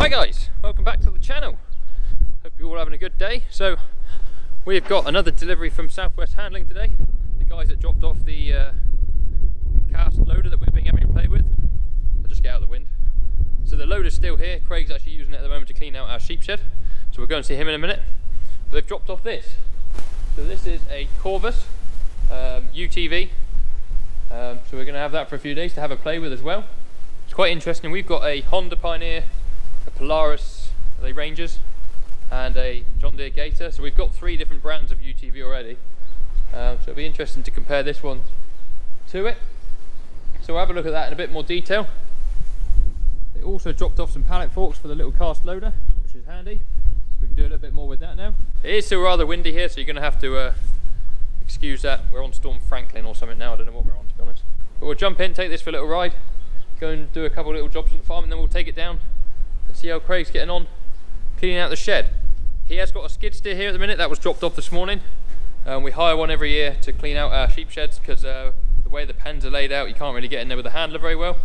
Hi guys, welcome back to the channel. Hope you're all having a good day. So we've got another delivery from Southwest Handling today. The guys that dropped off the cast loader that we've been having to play with. I'll just get out of the wind. So the loader's still here. Craig's actually using it at the moment to clean out our sheep shed. So we'll go and see him in a minute. But they've dropped off this. So this is a Corvus UTV. So we're going to have that for a few days to have a play with as well. It's quite interesting. We've got a Honda Pioneer, a Polaris, are they Rangers, and a John Deere Gator. So we've got 3 different brands of UTV already. So it'll be interesting to compare this one to it. So we'll have a look at that in a bit more detail. They also dropped off some pallet forks for the little cast loader, which is handy. We can do a little bit more with that now. It is still rather windy here, so you're going to have to excuse that. We're on Storm Franklin or something now, I don't know what we're on, to be honest. But we'll jump in, take this for a little ride, go and do a couple of little jobs on the farm, and then we'll take it down and see how Craig's getting on cleaning out the shed. He has got a skid steer here at the minute that was dropped off this morning. We hire one every year to clean out our sheep sheds because the way the pens are laid out, you can't really get in there with the handler very well.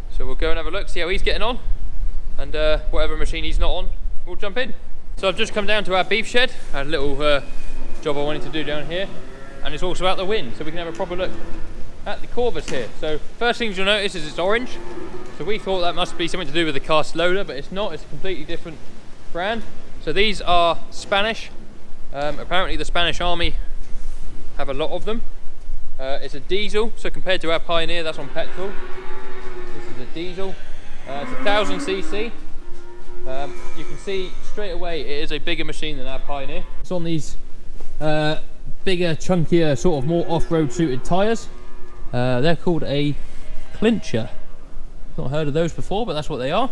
So we'll go and have a look, see how he's getting on, and whatever machine he's not on, we'll jump in. So I've just come down to our beef shed. I had a little job I wanted to do down here, and it's also out the wind, so we can have a proper look at the Corvus here. So first things you'll notice is it's orange. So we thought that must be something to do with the cast loader, but it's not. It's a completely different brand. So these are Spanish. Apparently the Spanish army have a lot of them. It's a diesel, so compared to our Pioneer, that's on petrol. This is a diesel. It's 1000 cc. You can see straight away it is a bigger machine than our Pioneer. It's on these bigger, chunkier, sort of more off-road suited tyres. They're called a clincher. Not heard of those before, but that's what they are.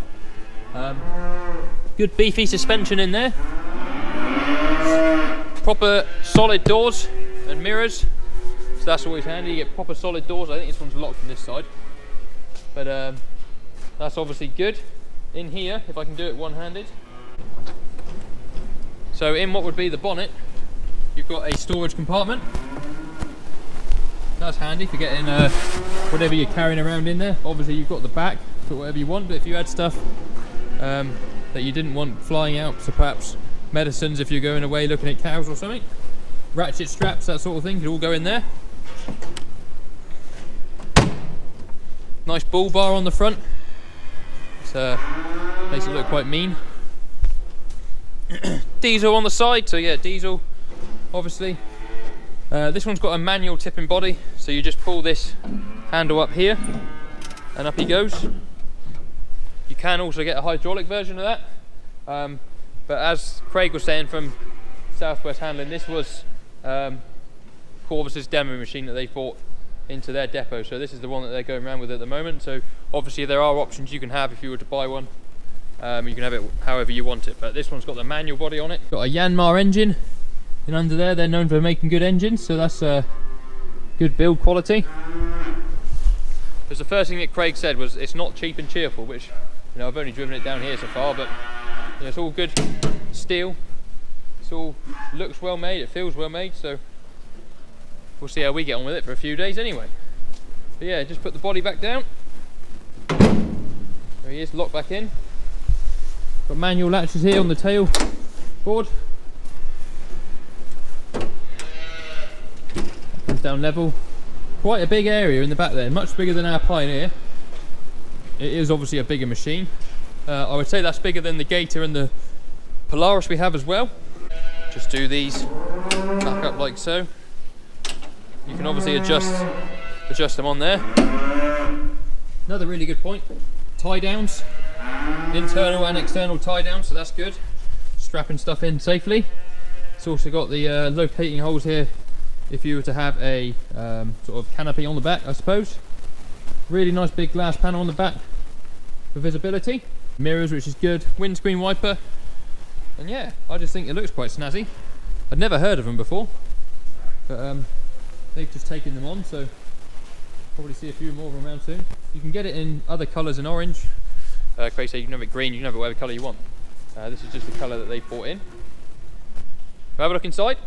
Good beefy suspension in there. Proper solid doors and mirrors. So that's always handy. You get proper solid doors. I think this one's locked from this side. But that's obviously good. In here, if I can do it one-handed. So in what would be the bonnet, you've got a storage compartment. That's handy for getting whatever you're carrying around in there. Obviously you've got the back, put whatever you want, but if you had stuff that you didn't want flying out, so perhaps medicines if you're going away looking at cows or something, ratchet straps, that sort of thing, could all go in there. Nice bull bar on the front. It makes it look quite mean. Diesel on the side, so yeah, diesel obviously. This one's got a manual tipping body, so you just pull this handle up here and up he goes. You can also get a hydraulic version of that, but as Craig was saying from Southwest Handling, this was Corvus's demo machine that they bought into their depot, so this is the one that they're going around with at the moment. So obviously there are options you can have if you were to buy one. You can have it however you want it, but this one's got the manual body on it. Got a Yanmar engine. And under there, they're known for making good engines, so that's good build quality. Because the first thing that Craig said was it's not cheap and cheerful, which, you know, I've only driven it down here so far, but you know, it's all good steel. It's all looks well made, it feels well made, so we'll see how we get on with it for a few days anyway. But yeah, just put the body back down. There he is, locked back in. Got manual latches here on the tail board. Down level. Quite a big area in the back there, much bigger than our Pioneer. It is obviously a bigger machine. I would say that's bigger than the Gator and the Polaris we have as well. Just do these back up like so. You can obviously adjust them on there. Another really good point, tie downs, internal and external tie downs, so that's good. Strapping stuff in safely. It's also got the locating holes here if you were to have a sort of canopy on the back, I suppose. Really nice big glass panel on the back for visibility. Mirrors, which is good. Windscreen wiper. And yeah, I just think it looks quite snazzy. I'd never heard of them before, but they've just taken them on, so probably see a few more of them around soon. You can get it in other colours than orange. Craig said you can have it green, you can have it whatever colour you want. This is just the colour that they bought in. We'll have a look inside.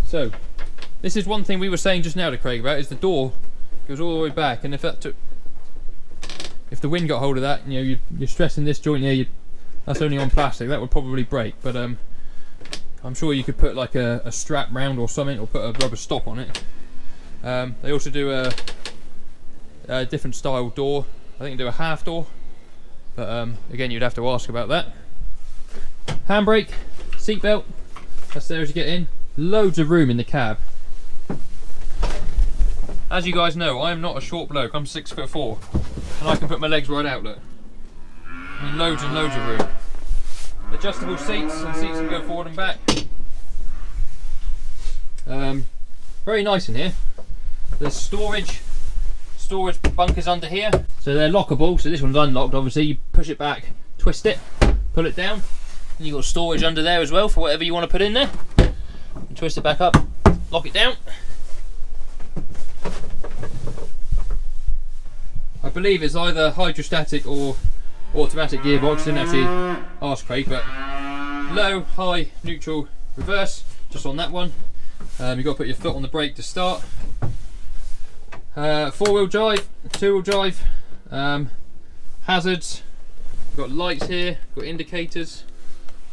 So, this is one thing we were saying just now to Craig about, is the door goes all the way back, and if the wind got hold of that, you know, you're stressing this joint here, that's only on plastic, that would probably break, but I'm sure you could put like a strap round or something, or put a rubber stop on it. They also do a different style door. I think they do a half door, but again, you'd have to ask about that. Handbrake, seat belt, that's there as you get in. Loads of room in the cab. As you guys know, I'm not a short bloke, I'm 6'4", and I can put my legs right out, look. I mean, loads and loads of room. Adjustable seats, and seats can go forward and back. Very nice in here. There's storage bunkers under here. So they're lockable, so this one's unlocked obviously. You push it back, twist it, pull it down, and you've got storage under there as well for whatever you want to put in there. And twist it back up, lock it down. I believe it's either hydrostatic or automatic gearbox. Didn't actually ask Craig, but low, high, neutral, reverse, just on that one. You've got to put your foot on the brake to start. 4-wheel drive, 2-wheel drive, hazards, we've got lights here, got indicators,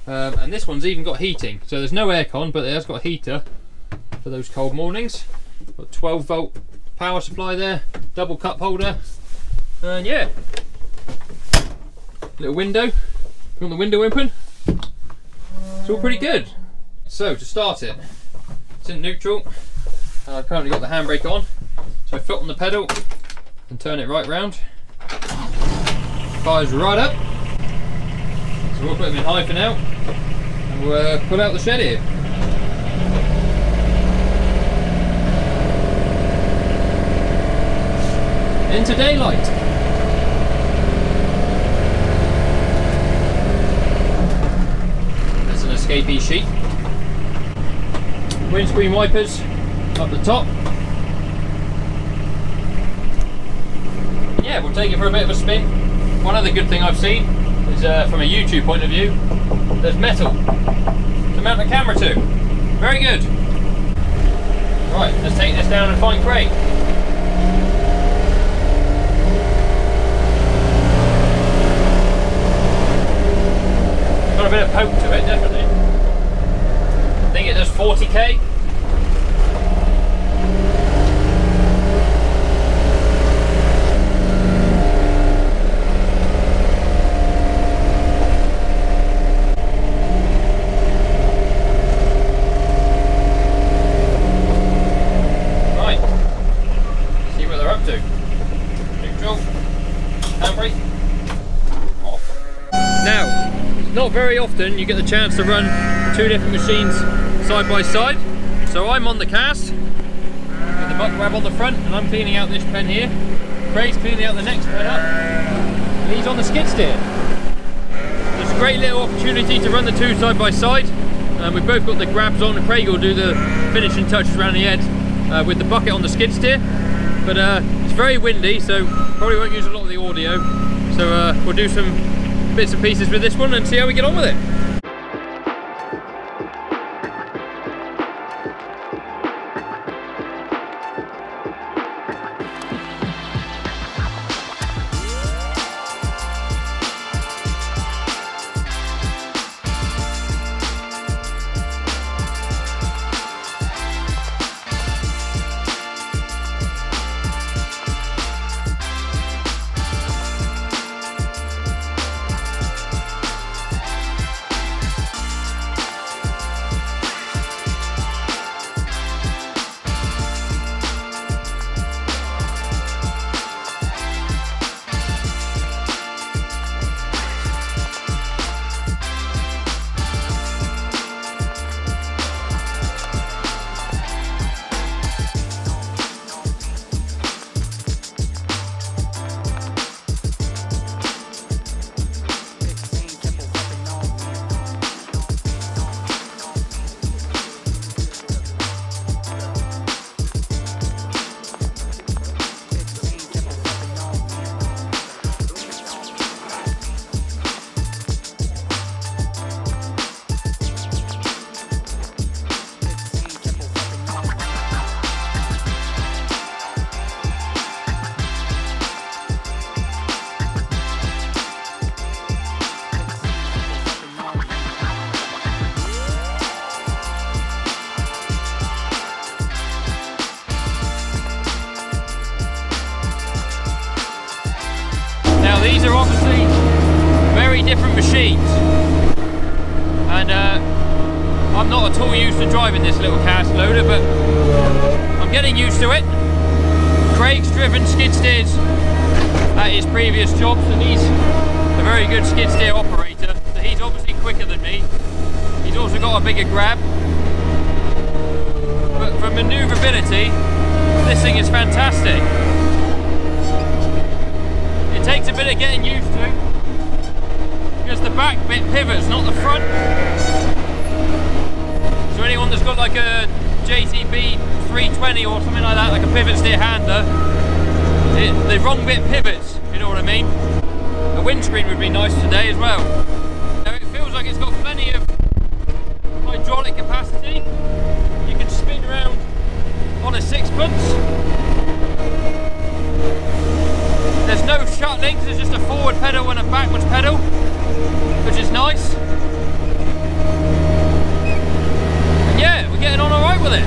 and this one's even got heating. So there's no aircon, but it has got a heater for those cold mornings. Got 12-volt power supply there, double cup holder, and yeah, little window. You want the window open? It's all pretty good. So to start it, it's in neutral, and I've currently got the handbrake on. So I foot on the pedal and turn it right round. Fires right up. So we'll put them in high for now, and we'll pull out the shed here. Into daylight. That's an escapee sheet. Windscreen wipers up the top. Yeah, we'll take it for a bit of a spin. One other good thing I've seen is from a YouTube point of view, there's metal to mount the camera to. Very good. Right, let's take this down and find Craig. Got a bit of poke to it, definitely. I think it does 40k. Not very often you get the chance to run two different machines side by side. So I'm on the cast with the butt grab on the front, and I'm cleaning out this pen here. Craig's cleaning out the next pen up, and he's on the skid steer. It's a great little opportunity to run the two side by side. We've both got the grabs on, and Craig will do the finishing touches around the edge with the bucket on the skid steer. But it's very windy, so probably won't use a lot of the audio. So we'll do some bits and pieces with this one and see how we get on with it. Now these are obviously very different machines, and I'm not at all used to driving this little cast loader, but I'm getting used to it. Craig's driven skid steers at his previous jobs, and he's a very good skid steer operator, so he's obviously quicker than me. He's also got a bigger grab, but for manoeuvrability, this thing is fantastic. It takes a bit of getting used to, because the back bit pivots, not the front. So anyone that's got like a JTB 320 or something like that, like a pivot steer handler, the wrong bit pivots, you know what I mean? A windscreen would be nice today as well. Now it feels like it's got plenty of hydraulic capacity. You can spin around on a sixpence. There's no shut links, there's just a forward pedal and a backwards pedal, which is nice. And yeah, we're getting on alright with it.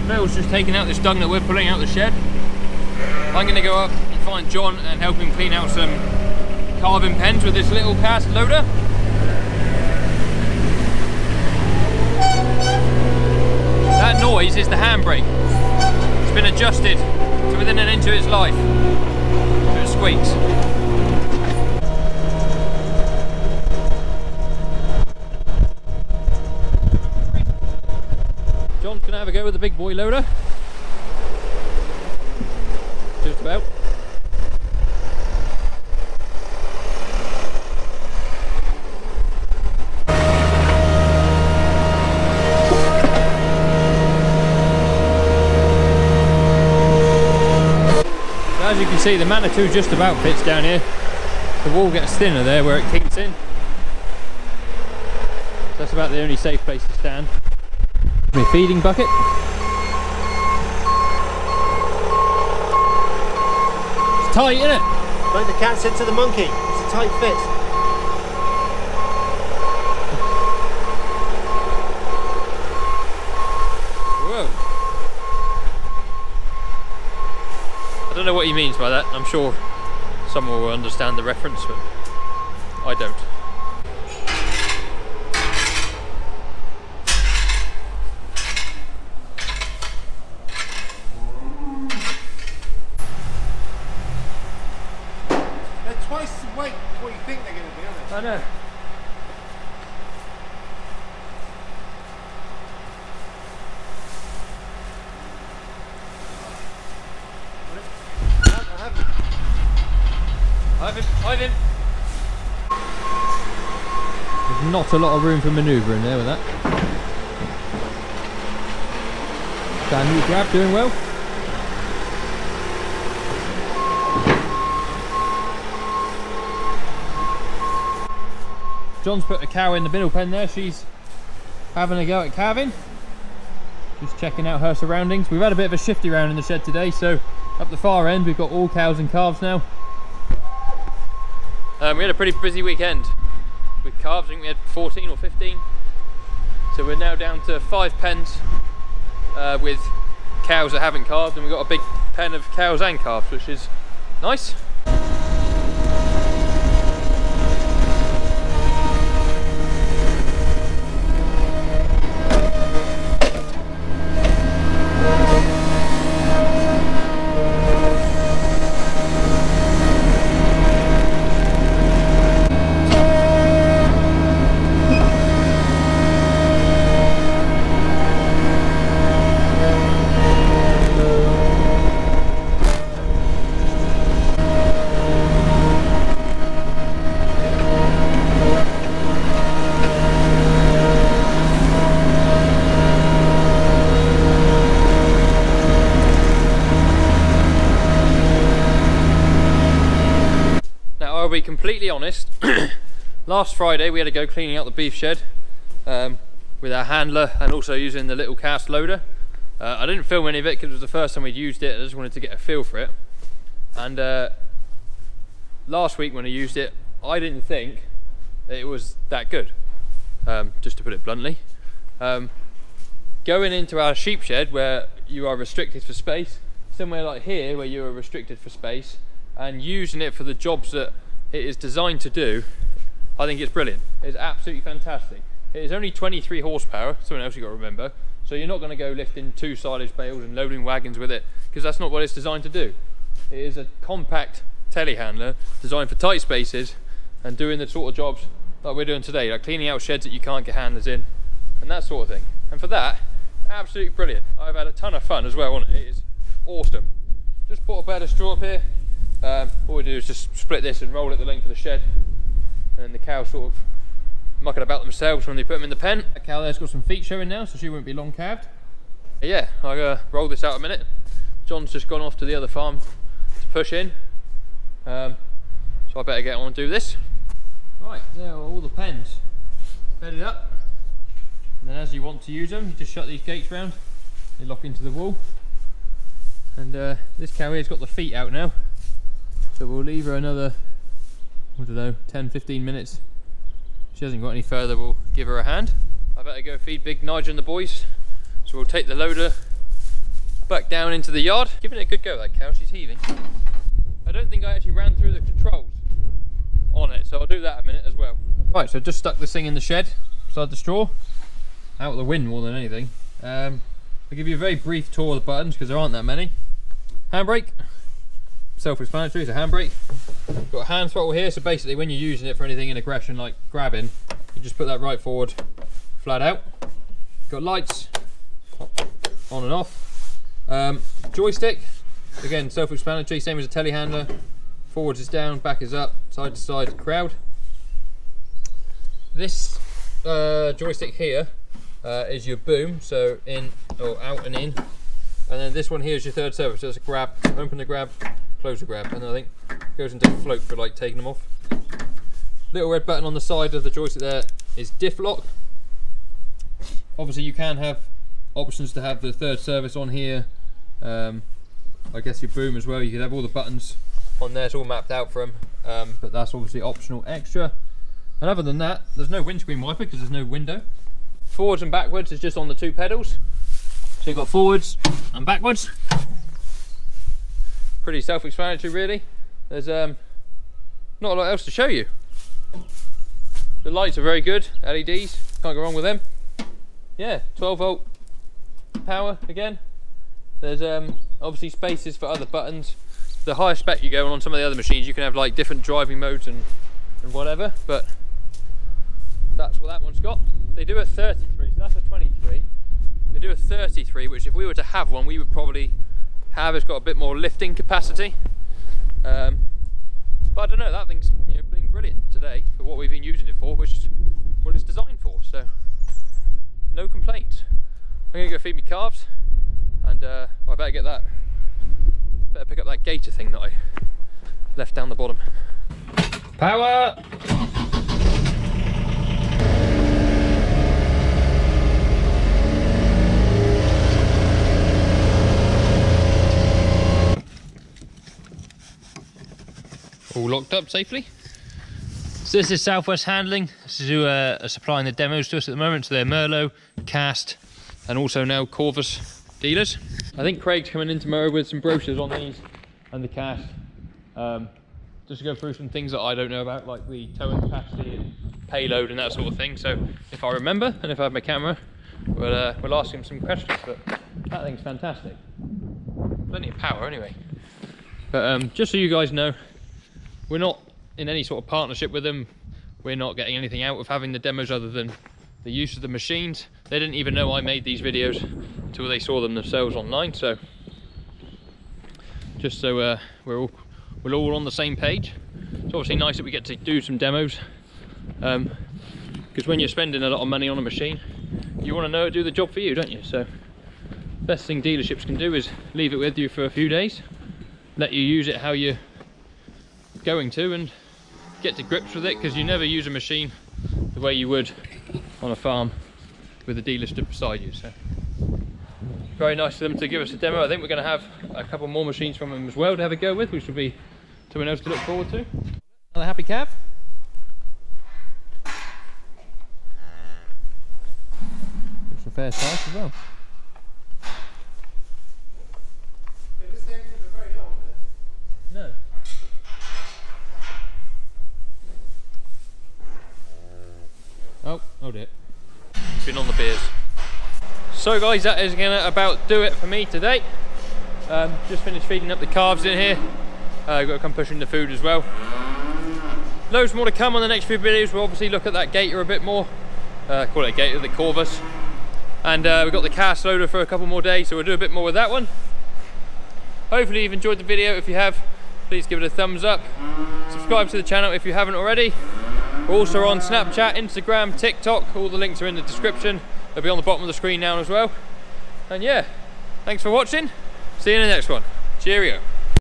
Phil's just taking out this dung that we're pulling out the shed. I'm going to go up and find John and help him clean out some carving pens with this little cast loader. That noise is the handbrake. It's been adjusted to within an inch of its life, so it squeaks. John's going to have a go with the big boy loader. Just about. As you can see, the Manitou just about fits down here. The wall gets thinner there where it kinks in. So that's about the only safe place to stand. My feeding bucket. It's tight, isn't it? Like the cat said to the monkey, it's a tight fit. Whoa. I don't know what he means by that. I'm sure someone will understand the reference, but I don't. They're twice the weight of what you think they're going to be, aren't they? I know. I've him. There's not a lot of room for manoeuvre in there with that. Got a new grab, doing well. John's put a cow in the middle pen there. She's having a go at calving. Just checking out her surroundings. We've had a bit of a shifty round in the shed today, so up the far end we've got all cows and calves now. We had a pretty busy weekend with calves. I think we had 14 or 15. So we're now down to 5 pens with cows that haven't calved, and we've got a big pen of cows and calves, which is nice. I'll be completely honest, last Friday we had to go cleaning out the beef shed with our handler and also using the little cast loader. I didn't film any of it because it was the first time we'd used it. I just wanted to get a feel for it. And last week when I used it, I didn't think it was that good, just to put it bluntly. Going into our sheep shed where you are restricted for space, somewhere like here where you are restricted for space, and using it for the jobs that it is designed to do, I think it's brilliant. It's absolutely fantastic. It is only 23 horsepower, something else you've got to remember, so you're not going to go lifting 2 silage bales and loading wagons with it, because that's not what it's designed to do. It is a compact telehandler designed for tight spaces and doing the sort of jobs like we're doing today, like cleaning out sheds that you can't get handlers in and that sort of thing. And for that, absolutely brilliant. I've had a ton of fun as well on it. It is awesome. Just bought a bed of straw up here. All we do is just split this and roll it the length of the shed, and then the cows sort of muck it about themselves when they put them in the pen. That cow there's got some feet showing now, so she won't be long calved. But yeah, I'll roll this out a minute. John's just gone off to the other farm to push in, so I better get on and do this. Right, there are all the pens bedded up, and then as you want to use them, you just shut these gates round, they lock into the wall. And this cow here's got the feet out now, so we'll leave her another, I don't know, 10-15 minutes. If she hasn't got any further, we'll give her a hand. I better go feed Big Nigel and the boys, so we'll take the loader back down into the yard. Giving it a good go, that cow, she's heaving. I don't think I actually ran through the controls on it, so I'll do that in a minute as well. Right, so I just stuck this thing in the shed beside the straw, out of the wind more than anything. I'll give you a very brief tour of the buttons because there aren't that many. Handbrake, self-explanatory, it's a handbrake. Got a hand throttle here, so basically when you're using it for anything in aggression like grabbing, you just put that right forward, flat out. Got lights, on and off. Joystick, again self-explanatory, same as a telehandler. Forwards is down, back is up, side to side crowd. This joystick here is your boom, so in or out and in, and then this one here is your third service. So it's a grab, open the grab, close the grab, and I think it goes into float for like taking them off. Little red button on the side of the joystick there is diff lock. Obviously you can have options to have the third service on here. I guess your boom as well, you could have all the buttons on there, it's all mapped out for them, but that's obviously optional extra. And other than that, there's no windscreen wiper because there's no window. Forwards and backwards is just on the 2 pedals. So you've got forwards and backwards. Pretty self-explanatory really. There's not a lot else to show you. The lights are very good, LEDs, can't go wrong with them. Yeah, 12 volt power again. There's obviously spaces for other buttons. The higher spec you go on some of the other machines, you can have like different driving modes and whatever, but that's what that one's got. They do a 33, so that's a 23. They do a 33, which if we were to have one, we would probably have. It's got a bit more lifting capacity. But I don't know, that thing's been brilliant today for what we've been using it for, which is what it's designed for, so no complaints. I'm gonna go feed me calves, and I better get that. Better pick up that gator thing that I left down the bottom. Power! All locked up safely. So this is Southwest Handling. This is who are supplying the demos to us at the moment. So they're Merlot, Cast, and also now Corvus dealers. I think Craig's coming in tomorrow with some brochures on these and the Cast, just to go through some things that I don't know about, like the towing capacity and payload and that sort of thing. So if I remember and if I have my camera, we'll ask him some questions. But that thing's fantastic. Plenty of power anyway. But just so you guys know, we're not in any sort of partnership with them. We're not getting anything out of having the demos other than the use of the machines. They didn't even know I made these videos until they saw them themselves online. So just so we're all on the same page. It's obviously nice that we get to do some demos, because when you're spending a lot of money on a machine, you want to know it do the job for you, don't you? So best thing dealerships can do is leave it with you for a few days, let you use it how you're going to, and get to grips with it, because you never use a machine the way you would on a farm with a dealer stood beside you. So very nice of them to give us a demo. I think we're going to have a couple more machines from them as well to have a go with, which will be something else to look forward to. Another happy calf. It's a fair size as well. Yeah, this engines are very old, isn't it? No. Oh dear. Been on the beers. So guys, that is gonna about do it for me today. Just finished feeding up the calves in here. Got to come pushing the food as well. Loads more to come on the next few videos. We'll obviously look at that gator a bit more. Call it a gator, the Corvus. And we've got the cast loader for a couple more days, so we'll do a bit more with that one. Hopefully you've enjoyed the video. If you have, please give it a thumbs up. Subscribe to the channel if you haven't already. We're also on Snapchat, Instagram, TikTok. All the links are in the description. They'll be on the bottom of the screen now as well. And yeah, thanks for watching. See you in the next one. Cheerio.